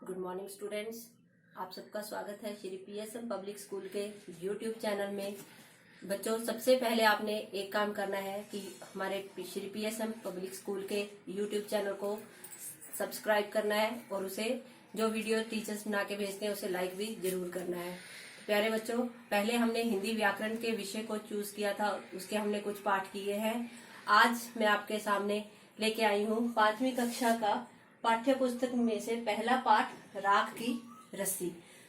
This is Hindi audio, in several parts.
Good morning students. आप सबका स्वागत है श्री पीएसएम पब्लिक स्कूल के यूट्यूब चैनल में। बच्चों, सबसे पहले आपने एक काम करना है कि हमारे श्री पीएसएम पब्लिक स्कूल के यूट्यूब चैनल को सब्सक्राइब करना है और उसे जो वीडियो टीचर्स बना के भेजते हैं उसे लाइक भी जरूर करना है। प्यारे बच्चों, पहले हमने हिंदी व्याकरण के विषय को चूज किया था, उसके हमने कुछ पाठ किए हैं। आज मैं आपके सामने लेके आई हूँ 5वीं कक्षा का पाठ्य पुस्तक में से पहला पाठ, राख की रस्सी।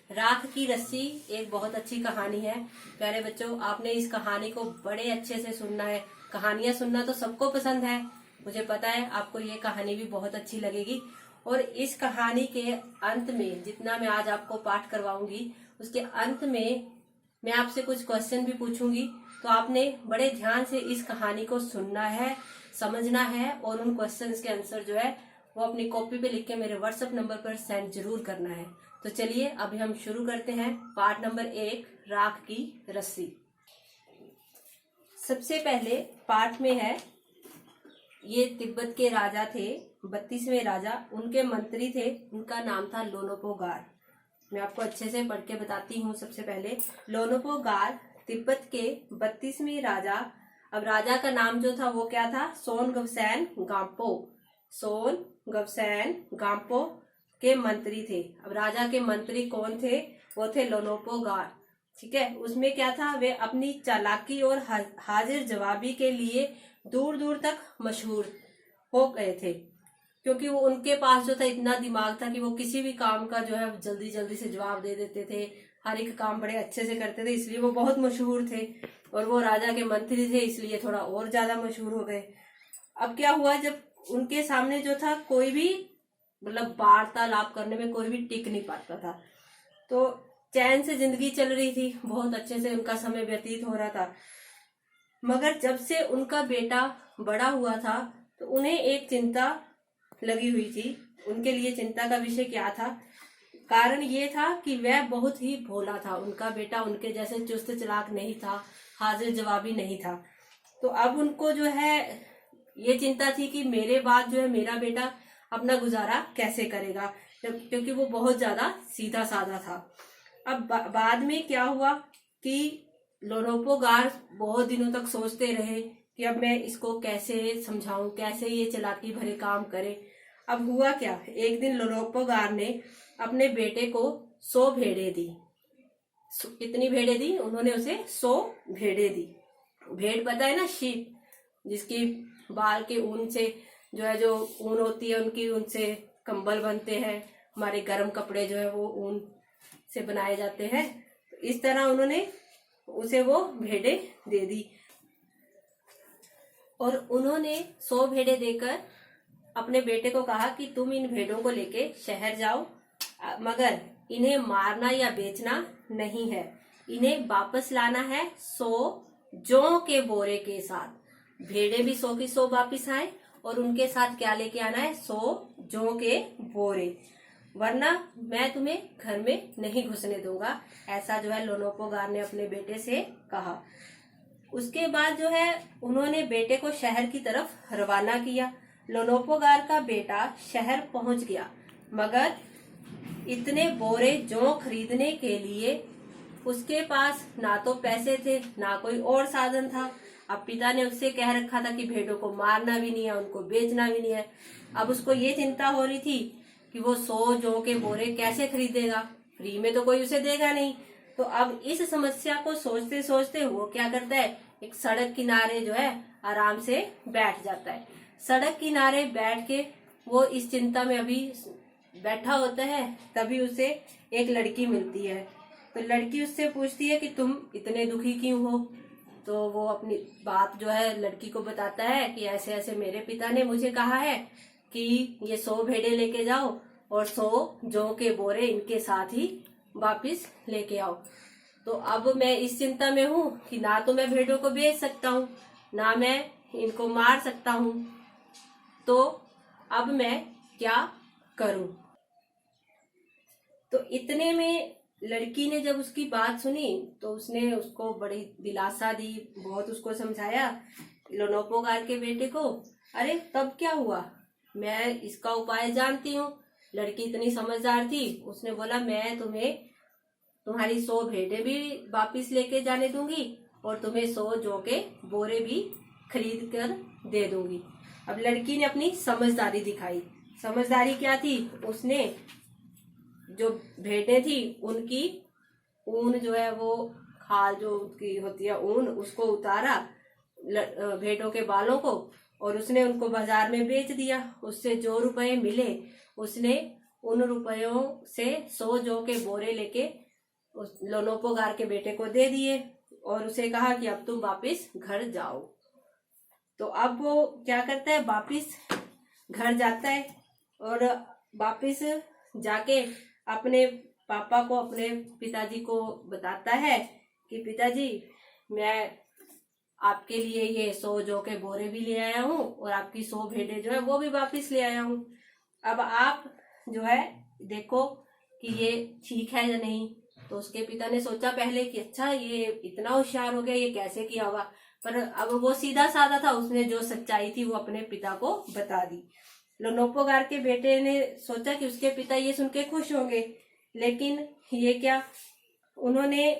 राख की रस्सी एक बहुत अच्छी कहानी है। प्यारे बच्चों, आपने इस कहानी को बड़े अच्छे से सुनना है। कहानियां सुनना तो सबको पसंद है, मुझे पता है आपको ये कहानी भी बहुत अच्छी लगेगी। और इस कहानी के अंत में, जितना मैं आज आपको पाठ करवाऊंगी, उसके अंत में मैं आपसे कुछ क्वेश्चन भी पूछूंगी। तो आपने बड़े ध्यान से इस कहानी को सुनना है, समझना है और उन क्वेश्चंस के आंसर जो है वो अपनी कॉपी पे लिख के मेरे व्हाट्सएप नंबर पर सेंड जरूर करना है। तो चलिए अभी हम शुरू करते हैं। पाठ नंबर 1, राख की रस्सी। सबसे पहले पाठ में है, ये तिब्बत के राजा थे, 32वें राजा, उनके मंत्री थे, उनका नाम था लोनोपोगार। मैं आपको अच्छे से पढ़ के बताती हूँ। सबसे पहले लोनोपोगार तिब्बत के 32वें राजा। अब राजा का नाम जो था वो क्या था? सोनगवसैन गाम्पो। सोनगवसैन गाम्पो के मंत्री थे। अब राजा के मंत्री कौन थे? वो थे लोनोपोगार। ठीक है। उसमें क्या था? वे अपनी चालाकी और हाजिर जवाबी के लिए दूर दूर तक मशहूर हो गए थे, क्योंकि वो उनके पास जो था इतना दिमाग था कि वो किसी भी काम का जो है जल्दी जल्दी से जवाब दे देते थे, हर एक काम बड़े अच्छे से करते थे, इसलिए वो बहुत मशहूर थे। और वो राजा के मंत्री थे, इसलिए थोड़ा और ज्यादा मशहूर हो गए। अब क्या हुआ, जब उनके सामने जो था कोई भी मतलब वार्तालाप करने में कोई भी टिक नहीं पाता था। तो चैन से जिंदगी चल रही थी, बहुत अच्छे से उनका समय व्यतीत हो रहा था। मगर जब से उनका बेटा बड़ा हुआ था तो उन्हें एक चिंता लगी हुई थी। उनके लिए चिंता का विषय क्या था? कारण ये था कि वह बहुत ही भोला था। उनका बेटा उनके जैसे चुस्त चालाक नहीं था, हाजिर जवाबी नहीं था। तो अब उनको जो है ये चिंता थी कि मेरे बाद जो है मेरा बेटा अपना गुजारा कैसे करेगा, क्योंकि वो बहुत ज्यादा सीधा साधा था। अब बाद में क्या हुआ कि लोनोपोगार बहुत दिनों तक सोचते रहे कि अब मैं इसको कैसे समझाऊं, कैसे ये चालाकी भरे काम करे। अब हुआ क्या, एक दिन लोनोपोगार ने अपने बेटे को 100 भेड़ें दी। कितनी भेड़ें दी? उन्होंने उसे 100 भेड़ें दी। भेड़ पता है ना, शीप, जिसकी बाल के ऊन से जो ऊन होती है, उनकी ऊन से कंबल बनते हैं। हमारे गर्म कपड़े जो है वो ऊन से बनाए जाते हैं। तो इस तरह उन्होंने उसे वो भेड़ें दे दी और उन्होंने 100 भेड़ें देकर अपने बेटे को कहा कि तुम इन भेड़ों को लेके शहर जाओ, मगर इन्हें मारना या बेचना नहीं है। इन्हें वापस लाना है 100 जौ के बोरे के साथ। भेड़ें भी 100 की 100 वापिस आए और उनके साथ क्या लेके आना है? 100 जौ के बोरे, वरना मैं तुम्हें घर में नहीं घुसने दूंगा। ऐसा जो है लोनोपोगार ने अपने बेटे से कहा। उसके बाद जो है उन्होंने बेटे को शहर की तरफ रवाना किया। लोनोपोगार का बेटा शहर पहुंच गया, मगर इतने बोरे जौ खरीदने के लिए उसके पास ना तो पैसे थे, ना कोई और साधन था। अब पिता ने उससे कह रखा था कि भेड़ों को मारना भी नहीं है, उनको बेचना भी नहीं है। अब उसको ये चिंता हो रही थी कि वो 100 जौ के बोरे कैसे खरीदेगा, फ्री में तो कोई उसे देगा नहीं। तो अब इस समस्या को सोचते सोचते वो क्या करता है, एक सड़क किनारे जो है आराम से बैठ जाता है। सड़क किनारे बैठ के वो इस चिंता में अभी बैठा होता है, तभी उसे एक लड़की मिलती है। तो लड़की उससे पूछती है कि तुम इतने दुखी क्यों हो? तो वो अपनी बात जो है लड़की को बताता है कि ऐसे ऐसे मेरे पिता ने मुझे कहा है कि ये 100 भेड़े लेके जाओ और 100 जौ के बोरे इनके साथ ही वापिस लेके आओ। तो अब मैं इस चिंता में हूँ कि ना तो मैं भेड़ों को बेच सकता हूँ, ना मैं इनको मार सकता हूँ। तो अब मैं क्या करूँ? तो इतने में लड़की ने जब उसकी बात सुनी तो उसने उसको बड़ी दिलासा दी, बहुत उसको समझाया लोनोपोगार के बेटे को। अरे तब क्या हुआ, मैं इसका उपाय जानती हूँ, लड़की इतनी समझदार थी, उसने बोला मैं तुम्हें तुम्हारी 100 भेड़ें भी वापिस लेके जाने दूंगी और तुम्हें 100 जौ के बोरे भी खरीद कर दे दूंगी। अब लड़की ने अपनी समझदारी दिखाई। समझदारी क्या थी? उसने जो भेड़ें थी उनकी ऊन जो है वो खाल जो उसकी होती है ऊन, उसको उतारा भेड़ों के बालों को और उसने उनको बाजार में बेच दिया। उससे जो रुपए मिले उसने उन रुपयों से 100 जौ के बोरे लेके उस लोनोपोगार के बेटे को दे दिए और उसे कहा कि अब तुम वापिस घर जाओ। तो अब वो क्या करता है, वापिस घर जाता है और वापिस जाके अपने पापा को, अपने पिताजी को बताता है कि पिताजी मैं आपके लिए ये 100 जौ के बोरे भी ले आया हूँ और आपकी 100 भेड़ें जो है वो भी वापिस ले आया हूँ। अब आप जो है देखो कि ये ठीक है या नहीं। तो उसके पिता ने सोचा पहले कि अच्छा ये इतना होशियार हो गया, ये कैसे किया होगा, पर अब वो सीधा साधा था, उसने जो सच्चाई थी वो अपने पिता को बता दी। लोनोपोगार के बेटे ने सोचा कि उसके पिता ये सुन के खुश होंगे, लेकिन ये क्या, उन्होंने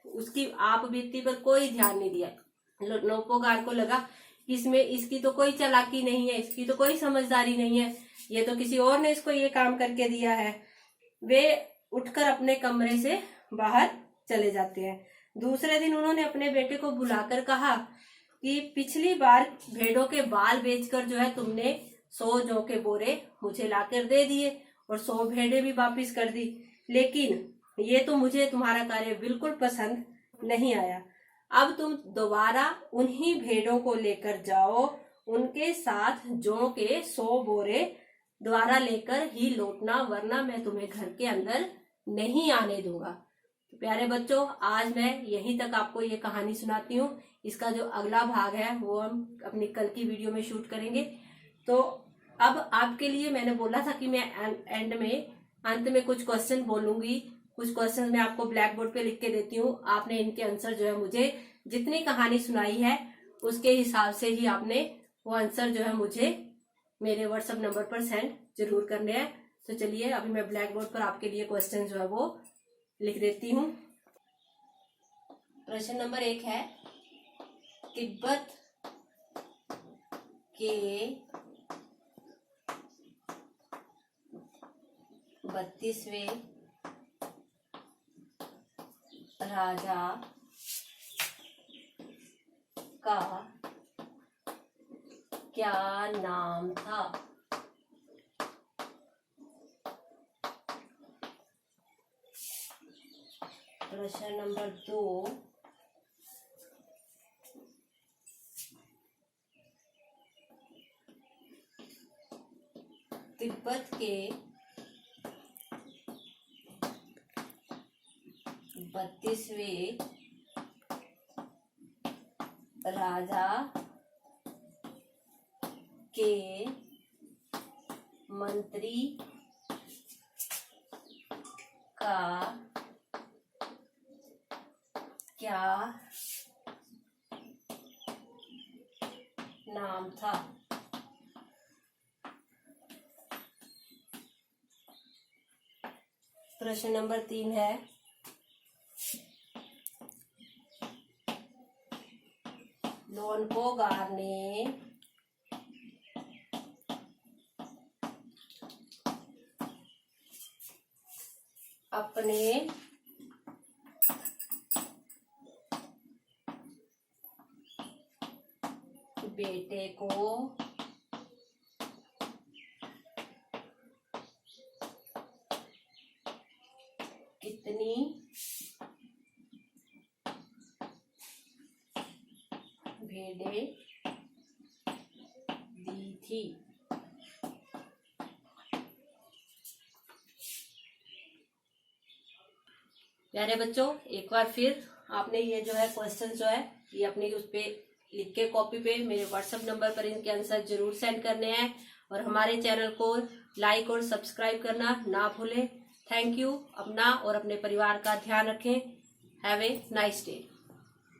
उसकी आप बीती पर कोई ध्यान नहीं दिया। लोनोपोगार को लगा कि इसमें इसकी तो कोई चालाकी नहीं है, इसकी तो कोई समझदारी नहीं है, ये तो किसी और ने इसको ये काम करके दिया है। वे उठकर अपने कमरे से बाहर चले जाते हैं। दूसरे दिन उन्होंने अपने बेटे को बुलाकर कहा कि पिछली बार भेड़ों के बाल बेचकर जो है तुमने 100 जौ के बोरे मुझे लाकर दे दिए और 100 भेड़ें भी वापिस कर दी, लेकिन ये तो मुझे तुम्हारा कार्य बिल्कुल पसंद नहीं आया। अब तुम दोबारा उन्हीं भेड़ों को लेकर जाओ, उनके साथ जौ के 100 बोरे दोबारा लेकर ही लौटना, वरना मैं तुम्हें घर के अंदर नहीं आने दूंगा। तो प्यारे बच्चों, आज मैं यहीं तक आपको ये कहानी सुनाती हूँ। इसका जो अगला भाग है वो हम अपनी कल की वीडियो में शूट करेंगे। तो अब आपके लिए मैंने बोला था कि मैं अंत में कुछ क्वेश्चन बोलूंगी। कुछ क्वेश्चन मैं आपको ब्लैक बोर्ड पे लिख के देती हूँ। आपने इनके आंसर जो है मुझे जितनी कहानी सुनाई है उसके हिसाब से ही आपने वो आंसर जो है मुझे मेरे व्हाट्सएप नंबर पर सेंड जरूर करने हैं। तो चलिए अभी मैं ब्लैक बोर्ड पर आपके लिए क्वेश्चन जो है वो लिख देती हूँ। प्रश्न नंबर 1 है, तिब्बत के 32वें राजा का क्या नाम था? प्रश्न नंबर 2, तिब्बत के 32वें राजा के मंत्री का क्या नाम था? प्रश्न नंबर 3 है, लोनपोगार ने अपने बेटे को कितनी भेड़ें दी थी? प्यारे बच्चों, एक बार फिर आपने ये जो है क्वेश्चन जो है ये अपनी उस पे लिख के कॉपी पे मेरे व्हाट्सएप नंबर पर इनके आंसर जरूर सेंड करने हैं और हमारे चैनल को लाइक और सब्सक्राइब करना ना भूलें। Thank you. अपना और अपने परिवार का ध्यान रखें। Have a nice day.